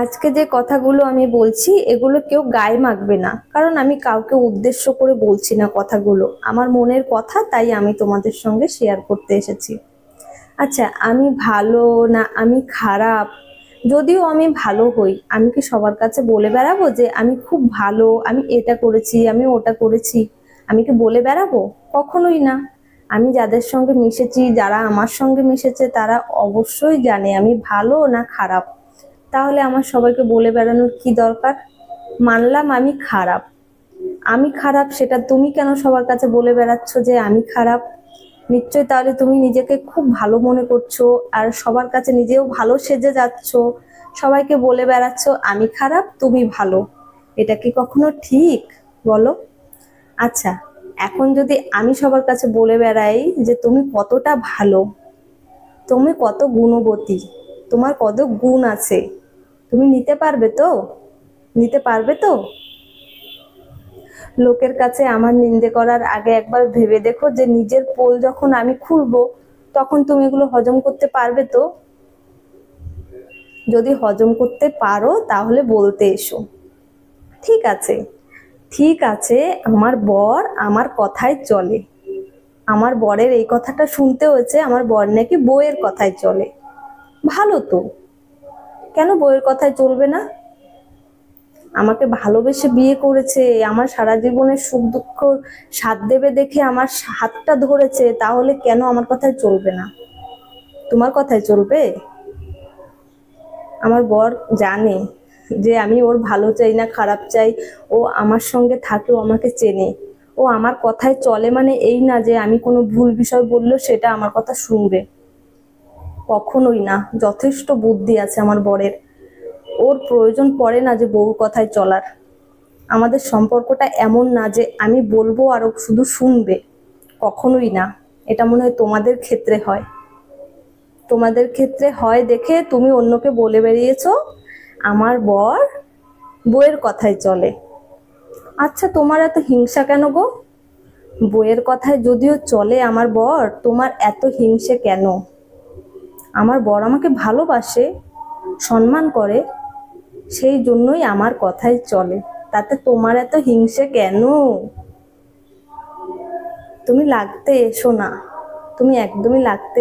আজকে যে কথাগুলো আমি বলছি এগুলো কেউ গায়ে মাখবে না, কারণ আমি কাউকে উদ্দেশ্য করে বলছি না কথাগুলো। আমার মনের কথা, তাই আমি তোমাদের সঙ্গে শেয়ার করতে এসেছি। আচ্ছা, আমি ভালো না আমি খারাপ, যদিও আমি ভালো হই, আমি কি সবার কাছে বলে বেড়াবো যে আমি খুব ভালো, আমি এটা করেছি, আমি ওটা করেছি? আমি কি বলে বেড়াবো? কখনোই না। আমি যাদের সঙ্গে মিশেছি, যারা আমার সঙ্গে মিশেছে, তারা অবশ্যই জানে আমি ভালো না খারাপ। তাহলে আমার সবাইকে বলে বেড়ানোর কি দরকার? মানলাম আমি খারাপ, আমি খারাপ, সেটা তুমি কেন সবার কাছে বলে বেড়াচ্ছ যে আমি খারাপ? নিশ্চয়ই তাহলে তুমি নিজেকে খুব ভালো মনে করছো, আর সবার কাছে নিজেও ভালো সেজে যাচ্ছ, সবাইকে বলে বেড়াচ্ছ আমি খারাপ তুমি ভালো। এটা কি কখনো ঠিক? বলো। আচ্ছা, এখন যদি আমি সবার কাছে বলে বেড়াই যে তুমি কতটা ভালো, তুমি কত গুণবতী, তোমার কত গুণ আছে, তুমি নিতে পারবে তো? নিতে পারবে তো? লোকের কাছে আমার নিন্দে করার আগে একবার ভেবে দেখো যে নিজের পোল যখন আমি খুলবো, তখন তুমি এগুলো হজম করতে পারবে তো? যদি হজম করতে পারো তাহলে বলতে এসো। ঠিক আছে, ঠিক আছে, আমার বর আমার কথায় চলে। আমার বরের এই কথাটা শুনতে হয়েছে, আমার বর নাকি বউয়ের কথায় চলে। ভালো তো, কেন বউয়ের কথায় চলবে না? আমাকে ভালোবেসে বিয়ে করেছে, আমার সারা জীবনের সুখ দুঃখ সাথ দেবে দেখে আমার হাতটা ধরেছে, তাহলে কেন আমার কথায় চলবে না? তোমার কথায় চলবে? আমার বর জানে যে আমি ওর ভালো চাই না খারাপ চাই, ও আমার সঙ্গে থাকে, ও আমাকে চেনে। ও আমার কথায় চলে মানে এই না যে আমি কোনো ভুল বিষয় বললেও সেটা আমার কথা শুনবে। কখনোই না। যথেষ্ট বুদ্ধি আছে আমার বরের, ওর প্রয়োজন পড়ে না যে বউর কথায় চলার। আমাদের সম্পর্কটা এমন না যে আমি বলবো আর ও শুধু শুনবে, কখনোই না। এটা মনে হয় তোমাদের ক্ষেত্রে হয়, তোমাদের ক্ষেত্রে হয় দেখে তুমি অন্যকে বলে বেরিয়েছো আমার বর বউয়ের কথায় চলে। আচ্ছা, তোমার এত হিংসা কেন গো? বউয়ের কথায় যদিও চলে আমার বর, তোমার এত হিংসে কেন? আমার বর আমাকে ভালোবাসে, সম্মান করে, সেই জন্যই আমার কথায় চলে। তাতে তোমার এত হিংসে কেন? তুমি লাগতে এসো না, তুমি একদমই লাগতে